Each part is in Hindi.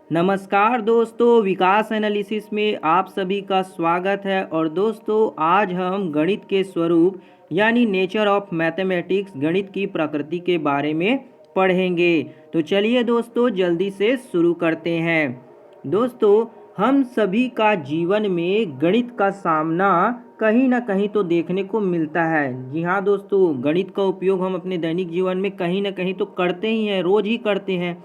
नमस्कार दोस्तों, विकास एनालिसिस में आप सभी का स्वागत है। और दोस्तों, आज हम गणित के स्वरूप यानी नेचर ऑफ मैथमेटिक्स, गणित की प्रकृति के बारे में पढ़ेंगे। तो चलिए दोस्तों, जल्दी से शुरू करते हैं। दोस्तों, हम सभी का जीवन में गणित का सामना कहीं ना कहीं तो देखने को मिलता है। जी हाँ दोस्तों, गणित का उपयोग हम अपने दैनिक जीवन में कहीं ना कहीं तो करते ही हैं, रोज ही करते हैं।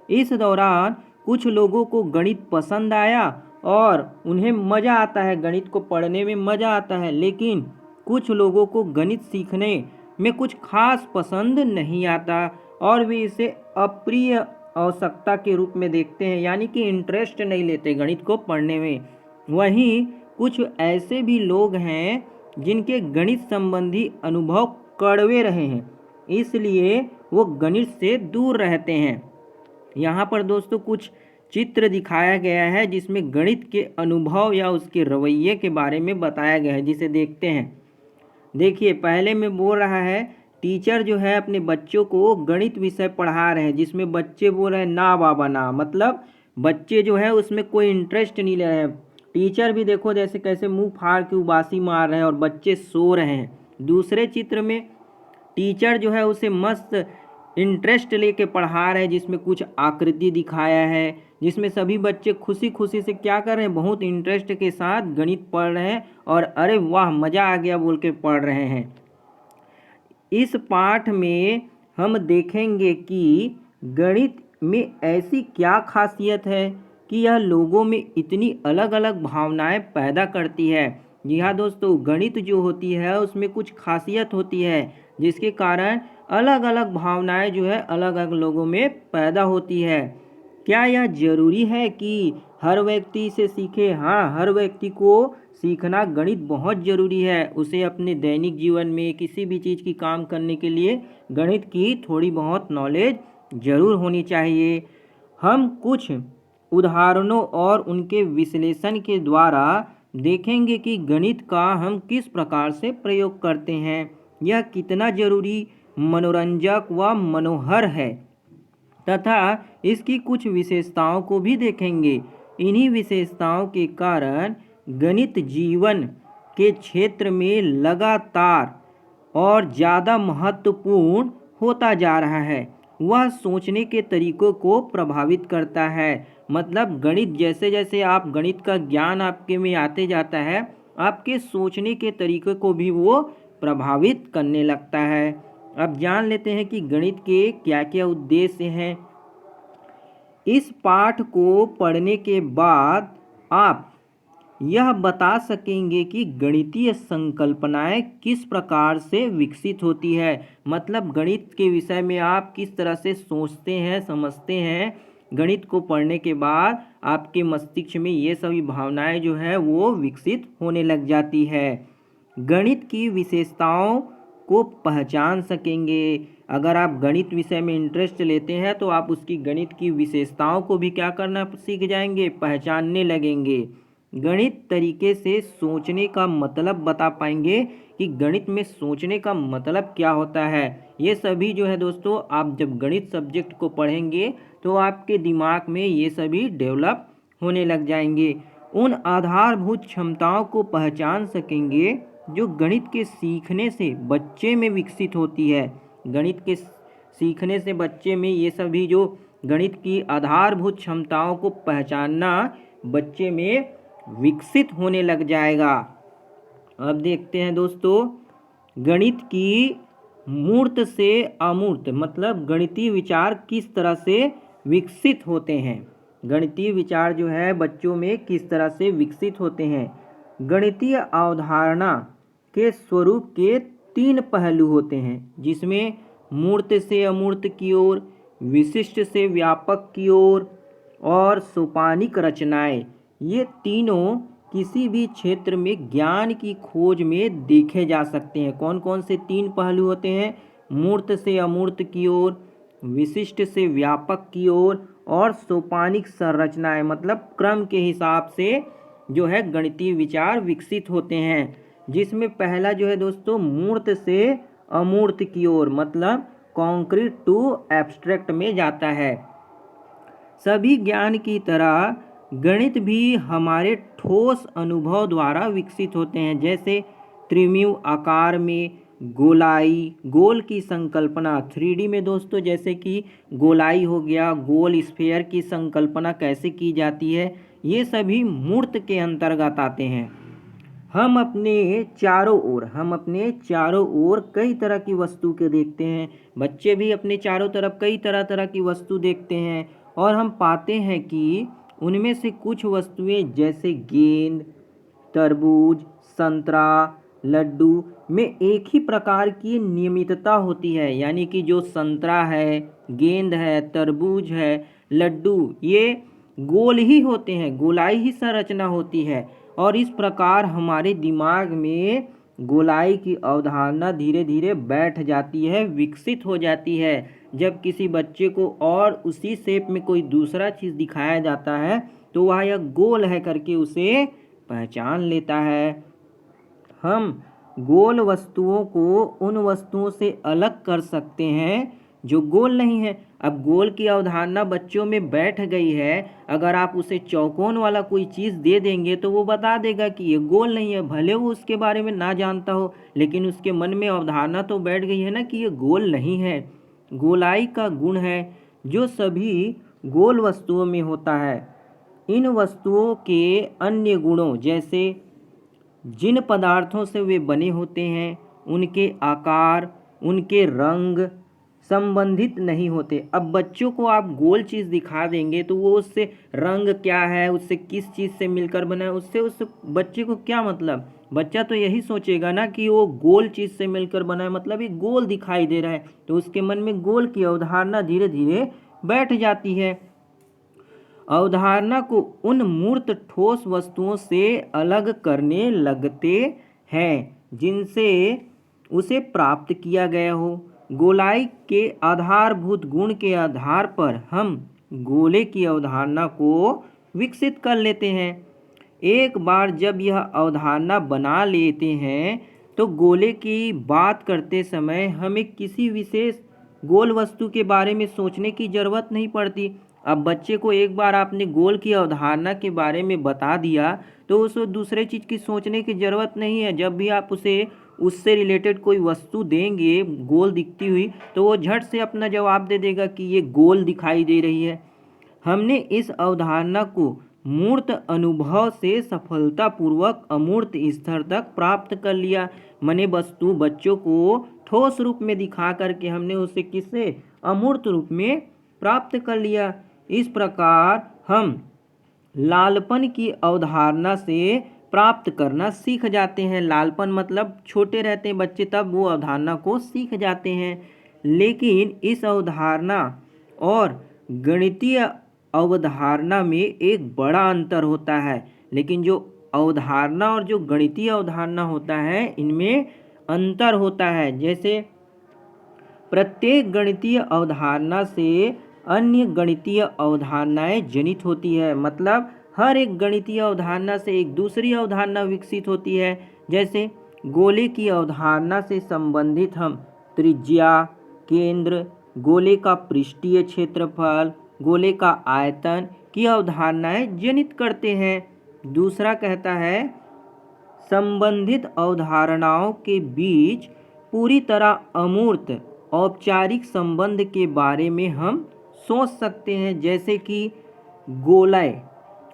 इस दौरान कुछ लोगों को गणित पसंद आया और उन्हें मज़ा आता है, गणित को पढ़ने में मज़ा आता है। लेकिन कुछ लोगों को गणित सीखने में कुछ खास पसंद नहीं आता और वे इसे अप्रिय आवश्यकता के रूप में देखते हैं, यानी कि इंटरेस्ट नहीं लेते गणित को पढ़ने में। वहीं कुछ ऐसे भी लोग हैं जिनके गणित संबंधी अनुभव कड़वे रहे हैं, इसलिए वो गणित से दूर रहते हैं। यहाँ पर दोस्तों कुछ चित्र दिखाया गया है जिसमें गणित के अनुभव या उसके रवैये के बारे में बताया गया है, जिसे देखते हैं। देखिए, पहले में बोल रहा है, टीचर जो है अपने बच्चों को गणित विषय पढ़ा रहे हैं, जिसमें बच्चे बोल रहे हैं ना बाबा ना, मतलब बच्चे जो है उसमें कोई इंटरेस्ट नहीं ले रहे हैं। टीचर भी देखो जैसे कैसे मुंह फाड़ के उबासी मार रहे हैं और बच्चे सो रहे हैं। दूसरे चित्र में टीचर जो है उसे मस्त इंटरेस्ट लेके पढ़ा रहे हैं, जिसमें कुछ आकृति दिखाया है, जिसमें सभी बच्चे खुशी खुशी से क्या कर रहे हैं, बहुत इंटरेस्ट के साथ गणित पढ़ रहे हैं और अरे वाह मज़ा आ गया बोल के पढ़ रहे हैं। इस पाठ में हम देखेंगे कि गणित में ऐसी क्या खासियत है कि यह लोगों में इतनी अलग अलग भावनाएं पैदा करती है। जी हाँ दोस्तों, गणित जो होती है उसमें कुछ खासियत होती है जिसके कारण अलग अलग भावनाएं जो है अलग अलग लोगों में पैदा होती है। क्या यह जरूरी है कि हर व्यक्ति इसे सीखे? हाँ, हर व्यक्ति को सीखना गणित बहुत ज़रूरी है। उसे अपने दैनिक जीवन में किसी भी चीज़ की काम करने के लिए गणित की थोड़ी बहुत नॉलेज ज़रूर होनी चाहिए। हम कुछ उदाहरणों और उनके विश्लेषण के द्वारा देखेंगे कि गणित का हम किस प्रकार से प्रयोग करते हैं, यह कितना जरूरी, मनोरंजक व मनोहर है, तथा इसकी कुछ विशेषताओं को भी देखेंगे। इन्हीं विशेषताओं के कारण गणित जीवन के क्षेत्र में लगातार और ज़्यादा महत्वपूर्ण होता जा रहा है। वह सोचने के तरीकों को प्रभावित करता है। मतलब गणित जैसे जैसे आप गणित का ज्ञान आपके में आते जाता है, आपके सोचने के तरीके को भी वो प्रभावित करने लगता है। अब जान लेते हैं कि गणित के क्या क्या उद्देश्य हैं। इस पाठ को पढ़ने के बाद आप यह बता सकेंगे कि गणितीय संकल्पनाएं किस प्रकार से विकसित होती है। मतलब गणित के विषय में आप किस तरह से सोचते हैं, समझते हैं। गणित को पढ़ने के बाद आपके मस्तिष्क में ये सभी भावनाएं जो है वो विकसित होने लग जाती है। गणित की विशेषताओं को पहचान सकेंगे। अगर आप गणित विषय में इंटरेस्ट लेते हैं तो आप उसकी गणित की विशेषताओं को भी क्या करना सीख जाएंगे, पहचानने लगेंगे। गणित तरीके से सोचने का मतलब बता पाएंगे कि गणित में सोचने का मतलब क्या होता है। ये सभी जो है दोस्तों, आप जब गणित सब्जेक्ट को पढ़ेंगे तो आपके दिमाग में ये सभी डेवलप होने लग जाएंगे। उन आधारभूत क्षमताओं को पहचान सकेंगे जो गणित के सीखने से बच्चे में विकसित होती है। गणित के सीखने से बच्चे में ये सभी जो गणित की आधारभूत क्षमताओं को पहचानना बच्चे में विकसित होने लग जाएगा। अब देखते हैं दोस्तों, गणित की मूर्त से अमूर्त, मतलब गणितीय विचार किस तरह से विकसित होते हैं। गणितीय विचार जो है बच्चों में किस तरह से विकसित होते हैं। गणितीय अवधारणा के स्वरूप के 3 पहलू होते हैं, जिसमें मूर्त से अमूर्त की ओर, विशिष्ट से व्यापक की ओर और सोपानिक रचनाएं। ये तीनों किसी भी क्षेत्र में ज्ञान की खोज में देखे जा सकते हैं। कौन कौन से 3 पहलू होते हैं? मूर्त से अमूर्त की ओर, विशिष्ट से व्यापक की ओर और सोपानिक संरचनाएं, मतलब क्रम के हिसाब से जो है गणितीय विचार विकसित होते हैं। जिसमें पहला जो है दोस्तों, मूर्त से अमूर्त की ओर, मतलब कॉन्क्रीट टू एब्स्ट्रैक्ट में जाता है। सभी ज्ञान की तरह गणित भी हमारे ठोस अनुभव द्वारा विकसित होते हैं। जैसे त्रिमिव आकार में गोलाई, गोल की संकल्पना 3D में दोस्तों, जैसे कि गोलाई हो गया, गोल स्फेयर की संकल्पना कैसे की जाती है, ये सभी मूर्त के अंतर्गत आते हैं। हम अपने चारों ओर कई तरह की वस्तु के देखते हैं। बच्चे भी अपने चारों तरफ कई तरह तरह की वस्तु देखते हैं और हम पाते हैं कि उनमें से कुछ वस्तुएं जैसे गेंद, तरबूज, संतरा, लड्डू में एक ही प्रकार की नियमितता होती है। यानी कि जो संतरा है, गेंद है, तरबूज है, लड्डू, ये गोल ही होते हैं, गोलाई ही संरचना होती है। और इस प्रकार हमारे दिमाग में गोलाई की अवधारणा धीरे धीरे बैठ जाती है, विकसित हो जाती है। जब किसी बच्चे को और उसी शेप में कोई दूसरा चीज़ दिखाया जाता है तो वह यह गोल है करके उसे पहचान लेता है। हम गोल वस्तुओं को उन वस्तुओं से अलग कर सकते हैं जो गोल नहीं है। अब गोल की अवधारणा बच्चों में बैठ गई है, अगर आप उसे चौकोन वाला कोई चीज़ दे देंगे तो वो बता देगा कि ये गोल नहीं है, भले वो उसके बारे में ना जानता हो, लेकिन उसके मन में अवधारणा तो बैठ गई है ना कि ये गोल नहीं है। गोलाई का गुण है जो सभी गोल वस्तुओं में होता है। इन वस्तुओं के अन्य गुणों जैसे जिन पदार्थों से वे बने होते हैं उनके आकार, उनके रंग संबंधित नहीं होते। अब बच्चों को आप गोल चीज़ दिखा देंगे तो वो उससे रंग क्या है, उससे किस चीज़ से मिलकर बना है, उससे उस बच्चे को क्या मतलब। बच्चा तो यही सोचेगा ना कि वो गोल चीज़ से मिलकर बना है, मतलब ये गोल दिखाई दे रहा है, तो उसके मन में गोल की अवधारणा धीरे धीरे बैठ जाती है। अवधारणा को उन मूर्त ठोस वस्तुओं से अलग करने लगते हैं जिनसे उसे प्राप्त किया गया हो। गोलाई के आधारभूत गुण के आधार पर हम गोले की अवधारणा को विकसित कर लेते हैं। एक बार जब यह अवधारणा बना लेते हैं तो गोले की बात करते समय हमें किसी विशेष गोल वस्तु के बारे में सोचने की ज़रूरत नहीं पड़ती। अब बच्चे को एक बार आपने गोल की अवधारणा के बारे में बता दिया तो उसे दूसरे चीज़ की सोचने की ज़रूरत नहीं है। जब भी आप उसे उससे रिलेटेड कोई वस्तु देंगे गोल दिखती हुई तो वो झट से अपना जवाब दे देगा कि ये गोल दिखाई दे रही है। हमने इस अवधारणा को मूर्त अनुभव से सफलतापूर्वक अमूर्त स्तर तक प्राप्त कर लिया। मने वस्तु बच्चों को ठोस रूप में दिखा करके हमने उसे किससे अमूर्त रूप में प्राप्त कर लिया। इस प्रकार हम लालपन की अवधारणा से प्राप्त करना सीख जाते हैं। लालपन मतलब छोटे रहते हैं बच्चे तब वो अवधारणा को सीख जाते हैं। लेकिन इस अवधारणा और गणितीय अवधारणा में एक बड़ा अंतर होता है। लेकिन जो अवधारणा और जो गणितीय अवधारणा होता है इनमें अंतर होता है। जैसे प्रत्येक गणितीय अवधारणा से अन्य गणितीय अवधारणाएं जनित होती है। मतलब हर एक गणितीय अवधारणा से एक दूसरी अवधारणा विकसित होती है। जैसे गोले की अवधारणा से संबंधित हम त्रिज्या, केंद्र, गोले का पृष्ठीय क्षेत्रफल, गोले का आयतन की अवधारणाएं जनित करते हैं। दूसरा कहता है संबंधित अवधारणाओं के बीच पूरी तरह अमूर्त औपचारिक संबंध के बारे में हम सोच सकते हैं। जैसे कि गोलय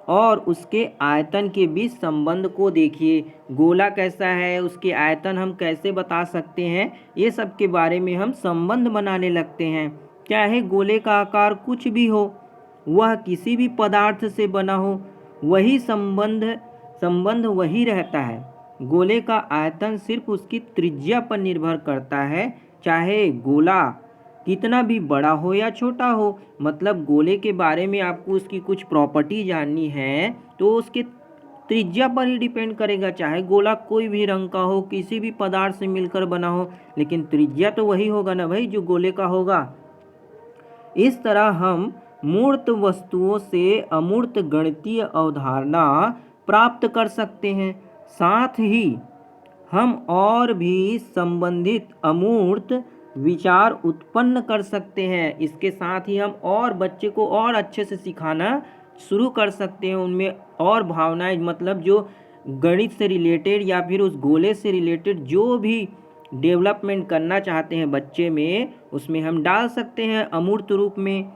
और उसके आयतन के बीच संबंध को देखिए, गोला कैसा है, उसके आयतन हम कैसे बता सकते हैं, ये सब के बारे में हम संबंध बनाने लगते हैं। चाहे गोले का आकार कुछ भी हो, वह किसी भी पदार्थ से बना हो, वही संबंध वही रहता है। गोले का आयतन सिर्फ उसकी त्रिज्या पर निर्भर करता है, चाहे गोला कितना भी बड़ा हो या छोटा हो। मतलब गोले के बारे में आपको उसकी कुछ प्रॉपर्टी जाननी है तो उसके त्रिज्या पर ही डिपेंड करेगा। चाहे गोला कोई भी रंग का हो, किसी भी पदार्थ से मिलकर बना हो, लेकिन त्रिज्या तो वही होगा ना भाई जो गोले का होगा। इस तरह हम मूर्त वस्तुओं से अमूर्त गणितीय अवधारणा प्राप्त कर सकते हैं। साथ ही हम और भी संबंधित अमूर्त विचार उत्पन्न कर सकते हैं। इसके साथ ही हम और बच्चे को और अच्छे से सिखाना शुरू कर सकते हैं, उनमें और भावनाएं, मतलब जो गणित से रिलेटेड या फिर उस गोले से रिलेटेड जो भी डेवलपमेंट करना चाहते हैं बच्चे में, उसमें हम डाल सकते हैं अमूर्त रूप में,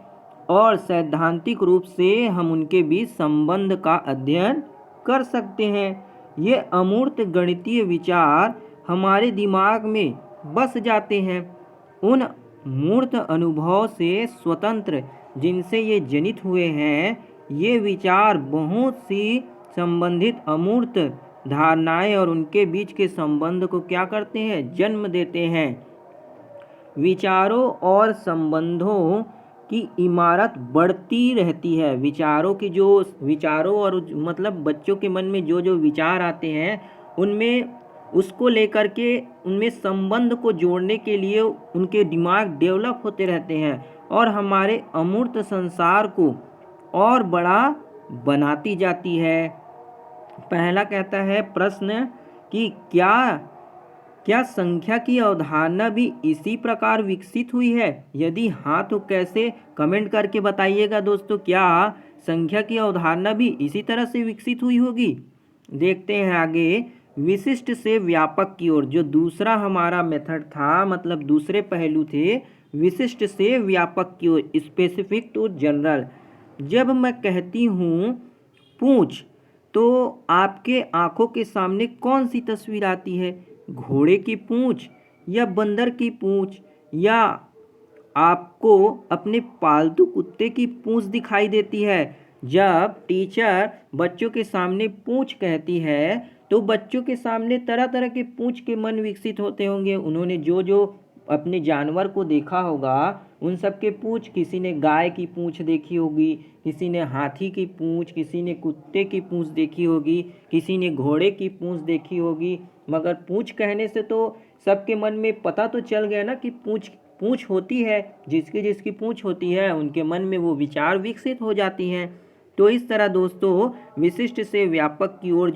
और सैद्धांतिक रूप से हम उनके बीच संबंध का अध्ययन कर सकते हैं। ये अमूर्त गणितीय विचार हमारे दिमाग में बस जाते हैं। उन मूर्त अनुभव से स्वतंत्र जिनसे ये जनित हुए हैं, ये विचार बहुत सी संबंधित अमूर्त धारणाएं और उनके बीच के संबंध को क्या करते हैं, जन्म देते हैं। विचारों और संबंधों की इमारत बढ़ती रहती है। विचारों और मतलब बच्चों के मन में जो जो विचार आते हैं, उनमें उसको लेकर के उनमें संबंध को जोड़ने के लिए उनके दिमाग डेवलप होते रहते हैं और हमारे अमूर्त संसार को और बड़ा बनाती जाती है। पहला कहता है प्रश्न कि क्या संख्या की अवधारणा भी इसी प्रकार विकसित हुई है? यदि हाँ तो कैसे? कमेंट करके बताइएगा दोस्तों, क्या संख्या की अवधारणा भी इसी तरह से विकसित हुई होगी? देखते हैं आगे, विशिष्ट से व्यापक की ओर। जो दूसरा हमारा मेथड था, मतलब दूसरे पहलू थे, विशिष्ट से व्यापक की ओर, स्पेसिफिक टू जनरल। जब मैं कहती हूँ पूंछ, तो आपके आंखों के सामने कौन सी तस्वीर आती है? घोड़े की पूंछ या बंदर की पूंछ, या आपको अपने पालतू कुत्ते की पूंछ दिखाई देती है? जब टीचर बच्चों के सामने पूंछ कहती है तो बच्चों के सामने तरह तरह के पूंछ के मन विकसित होते होंगे। उन्होंने जो जो अपने जानवर को देखा होगा उन सब के पूंछ, किसी ने गाय की पूंछ देखी होगी, किसी ने हाथी की पूंछ, किसी ने कुत्ते की पूंछ देखी होगी, किसी ने घोड़े की पूंछ देखी होगी। मगर पूंछ कहने से तो सबके मन में पता तो चल गया ना कि पूंछ होती है। जिसकी जिसकी पूंछ होती है उनके मन में वो विचार विकसित हो जाती हैं। तो इस तरह दोस्तों विशिष्ट से व्यापक की ओर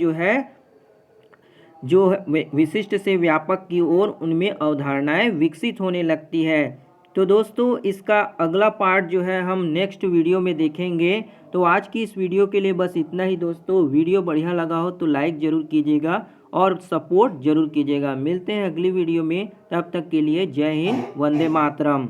विशिष्ट से व्यापक की ओर उनमें अवधारणाएं विकसित होने लगती है। तो दोस्तों इसका अगला पार्ट जो है हम नेक्स्ट वीडियो में देखेंगे। तो आज की इस वीडियो के लिए बस इतना ही दोस्तों। वीडियो बढ़िया लगा हो तो लाइक ज़रूर कीजिएगा और सपोर्ट ज़रूर कीजिएगा। मिलते हैं अगली वीडियो में, तब तक के लिए जय हिंद, वंदे मातरम।